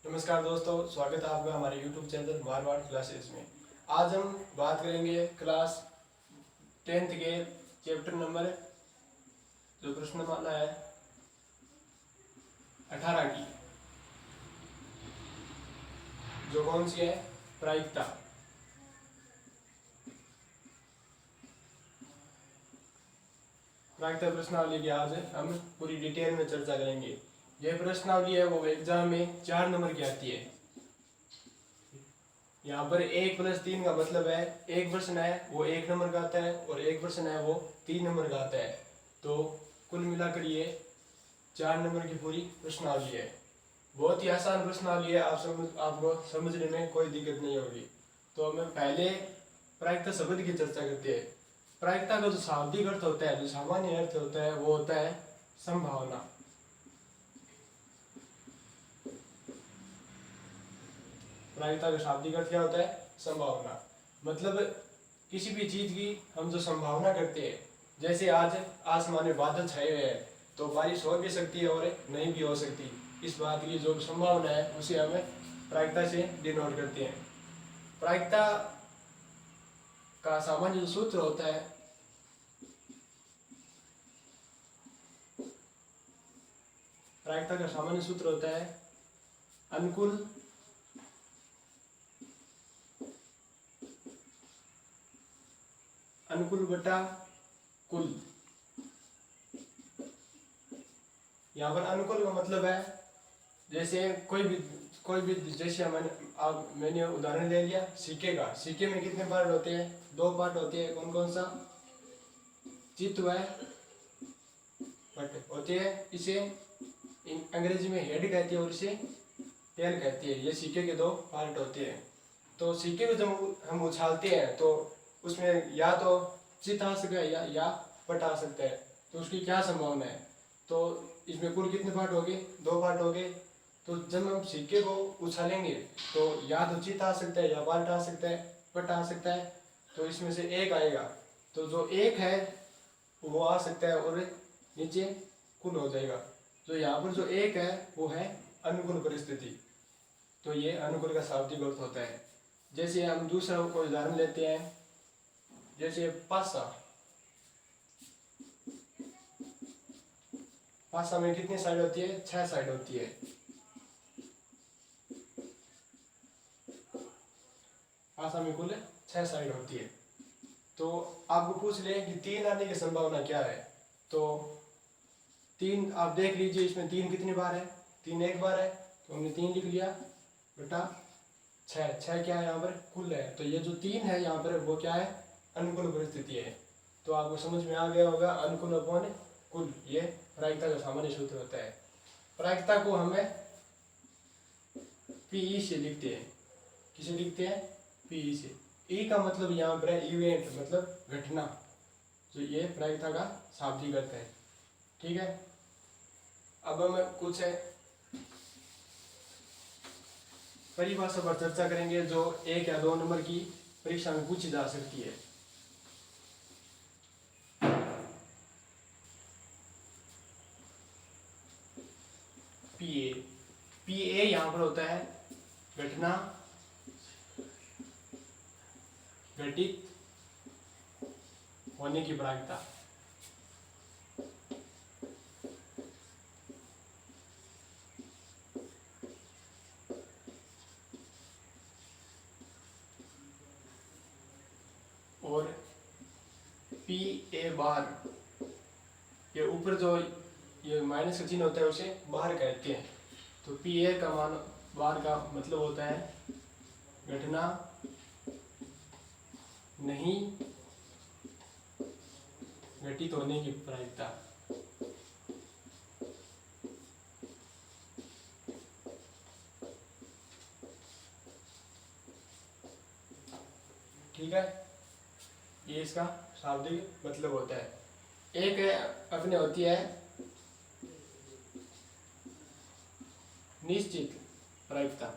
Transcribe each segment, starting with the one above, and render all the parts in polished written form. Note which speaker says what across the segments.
Speaker 1: नमस्कार दोस्तों, स्वागत है आपका हमारे YouTube चैनल मारवाड़ क्लासेस में। आज हम बात करेंगे क्लास 10th के चैप्टर नंबर जो प्रश्नमाला है 18 की, जो कौन सी है, प्रायिकता। प्रायिकता प्रश्नावली की आज हम पूरी डिटेल में चर्चा करेंगे। यह प्रश्नावली है वो एग्जाम में 4 नंबर की आती है। यहाँ पर 1+3 का मतलब है एक प्रश्न है वो 1 नंबर का आता है और एक प्रश्न है वो 3 नंबर का आता है। तो कुल मिलाकर ये 4 नंबर की पूरी प्रश्नावली है। बहुत ही आसान प्रश्नावली है, आपको समझने में कोई दिक्कत नहीं होगी। तो हमें पहले प्रायिकता शब्द की चर्चा करते हैं। प्रायिकता का जो शाब्दिक अर्थ होता है, जो सामान्य अर्थ होता है, वो होता है संभावना। प्रायिकता का शाब्दिक अर्थ क्या होता है? संभावना। मतलब किसी भी चीज की हम जो संभावना करते हैं, जैसे आज आसमान में बादल छाए हुए हैं तो बारिश हो भी सकती है और नहीं भी हो सकती। इस बात की जो संभावना है उसे हमें प्रायिकता से डिनोट करते हैं। प्रायिकता का सामान्य जो सूत्र होता है, प्रायिकता का सामान्य सूत्र होता है अनुकूल बटा कुल। यहाँ पर अनुकूल का मतलब है जैसे कोई भी जैसे मैंने उदाहरण ले लिया सिक्के का। सिक्के में कितने पार्ट होते हैं? 2 पार्ट होते हैं। कौन कौन सा? चित्त व पट होते हैं। इसे अंग्रेजी में हेड कहती है और इसे टेल कहती है। ये सिक्के के 2 पार्ट होते हैं। तो सिक्के को जब हम उछालते हैं तो उसमें या तो चित्त आ सकता है या पट आ सकता है। तो उसकी क्या संभावना है? तो इसमें कुल कितने पार्ट हो गए? 2 पार्ट हो गए। तो जब हम सिक्के को उछालेंगे तो या तो चित्त आ सकता है या पार्ट आ सकता है, पट आ सकता है। तो इसमें से एक आएगा। तो जो एक है वो आ सकता है और नीचे कुल हो जाएगा। तो यहाँ पर जो एक है वो है अनुकूल परिस्थिति। तो ये अनुकूल का शाब्दिक अर्थ होता है। जैसे हम दूसरा कोई उदाहरण लेते हैं, जैसे पासा। पासा में कितनी साइड होती है? 6 साइड होती है। पासा में कुल 6 साइड होती है। तो आपको पूछ ले कि 3 आने की संभावना क्या है? तो 3 आप देख लीजिए, इसमें 3 कितनी बार है? 3 एक बार है। तो हमने 3 लिख लिया बटा 6। 6 क्या है यहाँ पर? कुल है। तो ये जो 3 है यहाँ पर वो क्या है? अनुकूल परिस्थिति है। तो आपको समझ में आ गया होगा, अनुकूल अपॉन कुल, ये प्रायिकता का सामान्य सूत्र होता है। प्रायिकता को हमें पीई से लिखते हैं। किसे लिखते हैं? पीई से। ई का मतलब यहाँ पर है इवेंट, मतलब घटना। तो ये प्रायिकता का शाब्दिक अर्थ है। ठीक है। अब हम कुछ परिभाषा पर चर्चा करेंगे जो 1 या 2 नंबर की परीक्षा में पूछी जा सकती है। पीए। पीए यहाँ पर होता है घटना घटित होने की प्रायिकता। और पी ए बार, ये ऊपर जो ये माइनस का चिन्ह होता है उसे बार कहते हैं। तो पी ए का मान बार का मतलब होता है घटना नहीं घटित होने की प्रायिकता। ठीक है, ये इसका शाब्दिक मतलब होता है। एक अपने होती है निश्चित प्रायिकता।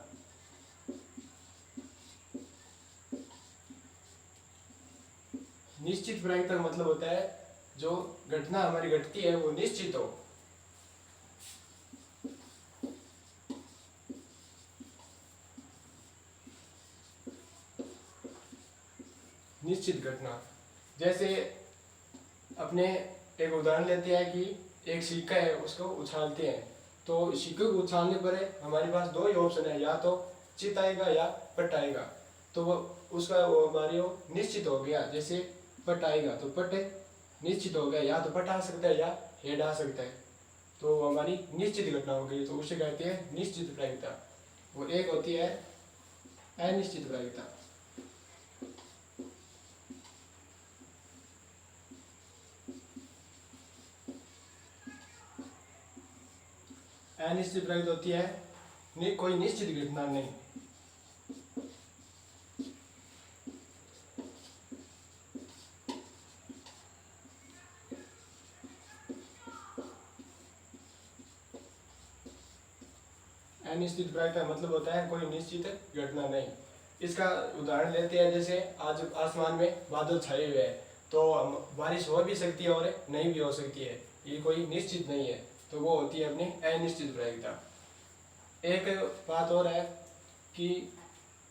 Speaker 1: निश्चित प्रायिकता का मतलब होता है जो घटना हमारी घटती है वो निश्चित हो। निश्चित घटना। जैसे अपने एक उदाहरण लेते हैं कि एक सिक्का है, उसको उछालते हैं, तो सिक्के को उछालने पर हमारे पास दो ही ऑप्शन है, या तो चित आएगा या पट आएगा। तो वो उसका वो हमारे वो निश्चित हो गया। जैसे पट आएगा तो पट निश्चित हो गया, या तो पट आ सकता है या हेड आ सकता है, तो वो हमारी निश्चित घटना हो गई। तो उसे कहते हैं निश्चित प्रायिकता। वो एक होती है अनिश्चित प्रायिकता। अनिश्चित प्रायिकता होती है कोई निश्चित घटना नहीं। अनिश्चित प्रायिकता मतलब होता है कोई निश्चित घटना नहीं। इसका उदाहरण लेते हैं, जैसे आज आसमान में बादल छाए हुए हैं, तो बारिश हो भी सकती है और नहीं भी हो सकती है, ये कोई निश्चित नहीं है, तो वो होती है अपनी अनिश्चित प्रायिकता। एक बात और है कि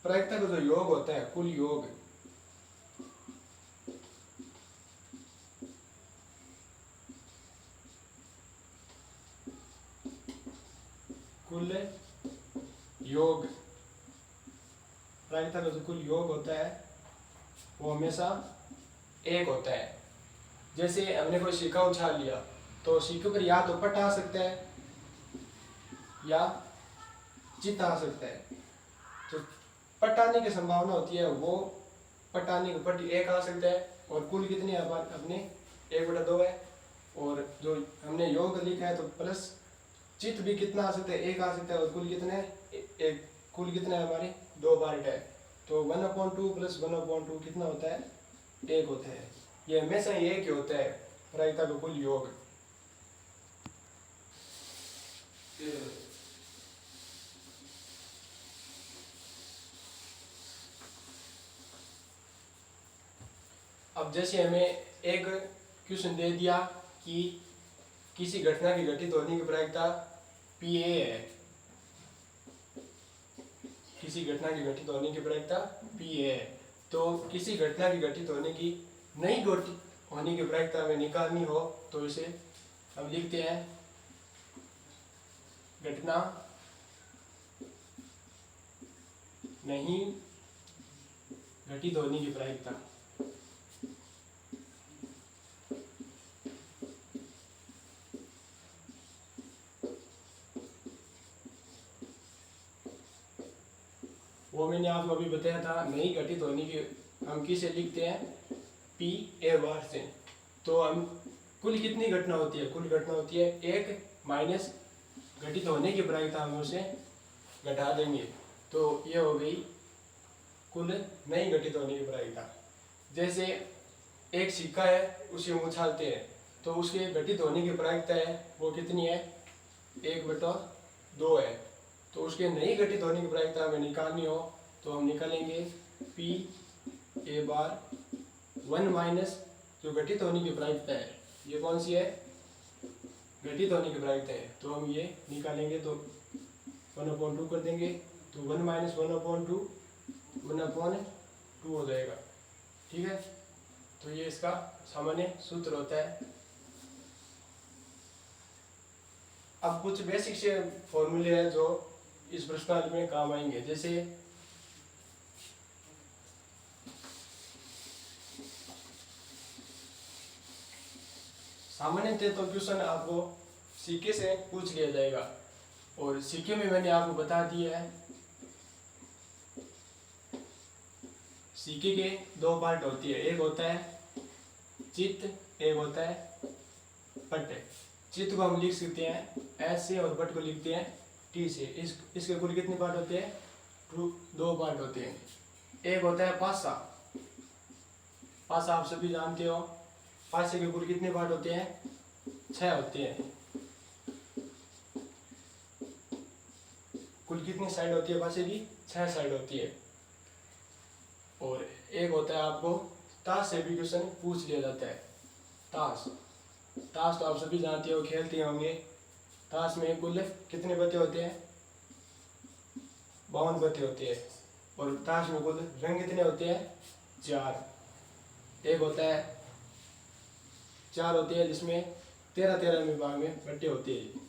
Speaker 1: प्रायिकता का जो योग होता है, कुल योग, कुल योग, प्रायिकता का जो कुल योग होता है वो हमेशा एक होता है। जैसे हमने कोई सिक्का उछाल लिया, तो सिक्के पर या तो पट आ सकता है या चित आ सकता है। तो पट आने की संभावना होती है, वो पट आने का पट एक आ सकता है, और कुल कितनी अपने 1/2 है। और जो हमने योग लिखा है तो प्लस चित भी कितना आ सकता है, एक आ सकता है, और कुल कितने एक, कुल कितना है हमारे 2 पार्ट है, तो 1/2 प्लस 1/2 कितना होता है, 1 होता है। ये हमेशा ही एक ही होता है प्रायिकता का कुल योग। अब जैसे हमें एक क्वेश्चन दे दिया कि किसी घटना की घटित होने की प्रायिकता PA है, किसी घटना की घटित होने की प्रायिकता PA है। तो किसी घटना की घटित होने की नहीं घटित होने की प्रायिकता हमें निकालनी हो, तो इसे हम लिखते हैं घटना नहीं घटित होने की प्रायिकता। वो मैंने आपको अभी बताया था, नहीं घटित होने की हम किसे लिखते हैं, PA बार से। तो हम कुल कितनी घटना होती है, कुल घटना होती है 1 माइनस घटित होने की प्रायिकता, हम उसे घटा देंगे, तो ये हो गई कुल नहीं घटित होने की प्रायिकता। जैसे एक सिक्का है, उसे हम उछालते हैं, तो उसके घटित होने की प्रायिकता है वो कितनी है, 1/2 है। तो उसके नहीं घटित होने की प्रायिकता हमें निकालनी हो, तो हम निकालेंगे PA बार 1 माइनस जो घटित होने की प्रायिकता है, ये कौन सी है, घटित होने की प्रायिकता है, तो हम ये निकालेंगे, तो 1/2 कर देंगे, तो 1 माइनस 1/2 1/2 हो जाएगा। ठीक है, तो ये इसका सामान्य सूत्र होता है। अब कुछ बेसिक से फॉर्मूले हैं जो इस प्रश्नावली में काम आएंगे। जैसे सामान्यतः तो क्वेश्चन आपको सिक्के से पूछ लिया जाएगा, और सिक्के में मैंने आपको बता दिया है, सिक्के के 2 पार्ट होती है, एक होता है चित्त, एक होता है पट। चित्त को हम लिख सकते हैं S से, और पट को लिखते हैं T से। इसके कुल कितने पार्ट होते हैं, 2 पार्ट होते हैं। एक होता है पासा, पासा आप सभी जानते हो, पासे के कुल कितने पार्ट होते हैं, 6 होते हैं। कुल कितनी साइड होती है पासे की, 6 साइड होती है। और एक होता है आपको ताश से भी क्वेश्चन पूछ लिया जाता है, ताश। ताश तो आप सभी जानते हो, खेलते होंगे। ताश में कुल कितने पत्ते होते हैं, 52 पत्ते होते हैं, और ताश में कुल रंग कितने होते हैं, 4। एक होता है 4 होती है जिसमें 13 विभाग में बट्टे होते हैं।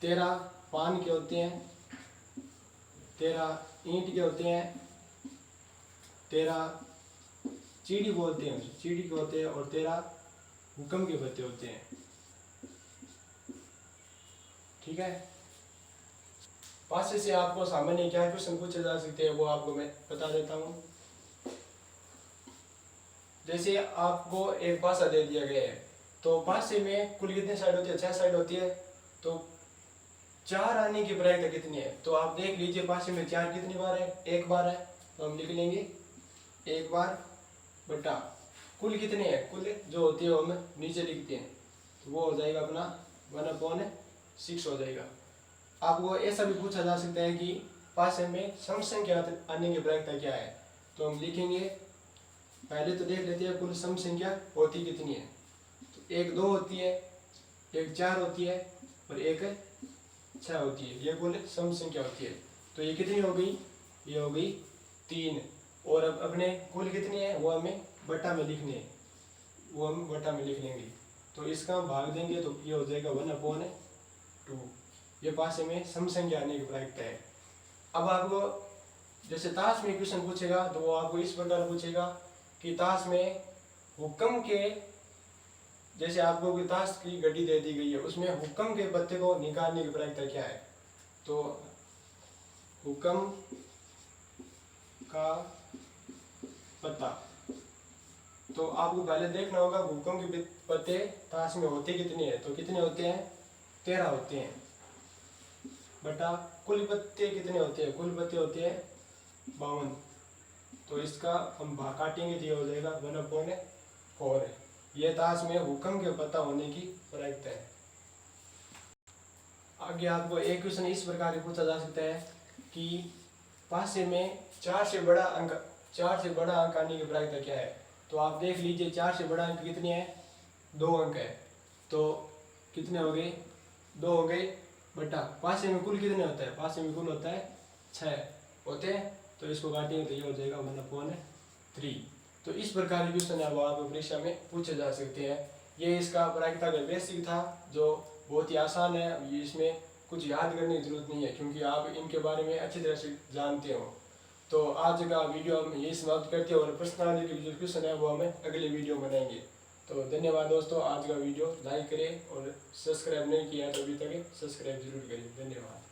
Speaker 1: 13 पान के होते हैं, 13 ईंट के होते हैं, 13 चीड़ी बोलते हैं चीड़ी के होते हैं, और 13 हुक्म के पत्ते होते हैं। ठीक है, पासे से आपको सामान्य क्या क्वेश्चन पूछे जा सकते हैं वो आपको मैं बता देता हूँ। जैसे आपको एक पासा दे दिया गया है, तो पासे में कुल कितनी साइड होती है? 6 साइड होती है। तो 4 आने की प्रायिकता कितनी है? तो आप देख लीजिए पासे में 4 कितनी बार है? 1 बार है। तो हम लिख लेंगे 1 बार बटा कुल कितने हैं, कुल जो होती है वो हम नीचे लिखते हैं, तो वो हो जाएगा अपना 1/6 हो जाएगा। आपको ऐसा भी पूछा जा सकता है कि पासे में सम संख्या आने की प्रायिकता क्या है? तो हम लिखेंगे, पहले तो देख लेते हैं कुल सम संख्या होती कितनी है। तो 1 2 होती है, 1 4 होती है, और 1 6 होती है। ये कुल सम संख्या होती है। तो ये कितनी हो गई? ये हो गई 3। और अब अपने कुल कितनी है वो हमें बटा में लिखने हैं, वो हम बटा में लिख लेंगे। तो इसका हम भाग देंगे तो ये हो जाएगा 1/2। ये पासे में सम संख्या आने की प्रायिकता है। अब आपको जैसे ताश में क्वेश्चन पूछेगा तो वो आपको इस प्रकार पूछेगा कि ताश में हुक्म के, जैसे आपको कोई ताश की गड्डी दे दी गई है, उसमें हुक्म के पत्ते को निकालने की प्रायिकता क्या है? तो हुक्म का पत्ता, तो आपको पहले देखना होगा हुक्म के पत्ते ताश में होते कितने हैं। तो कितने होते हैं? 13 होते हैं, बटा कुल पत्ते कितने होते हैं? कुल पत्ते होते हैं 52। तो इसका हम भाग काटेंगे तो ये हो जाएगा 1/4। ये ताश में हुक्म के पत्ता होने की प्रायिकता है। आगे आपको एक क्वेश्चन इस प्रकार पूछा जा सकता है कि पासे में 4 से बड़ा अंक आने की प्रायिकता क्या है? तो आप देख लीजिए 4 से बड़ा अंक कितने हैं? 2 अंक है। तो कितने हो गए? 2 हो गए, बटा पासे में कुल कितने होता है? पासे में कुल होता है 6 होते हैं। तो इसको काटेंगे तो ये हो जाएगा 1/3। तो इस प्रकार के क्वेश्चन है वो आपको परीक्षा में पूछे जा सकते हैं। ये इसका प्रायिकता का बेसिक था जो बहुत ही आसान है। इसमें कुछ याद करने की जरूरत नहीं है क्योंकि आप इनके बारे में अच्छी तरह से जानते हो। तो आज का वीडियो हम यही समाप्त करते हैं, और प्रश्नावली के जो क्वेश्चन है वो हमें अगले वीडियो में बनाएंगे। तो धन्यवाद दोस्तों। आज का वीडियो लाइक करें, और सब्सक्राइब नहीं किया तो अभी तक सब्सक्राइब जरूर करें। धन्यवाद।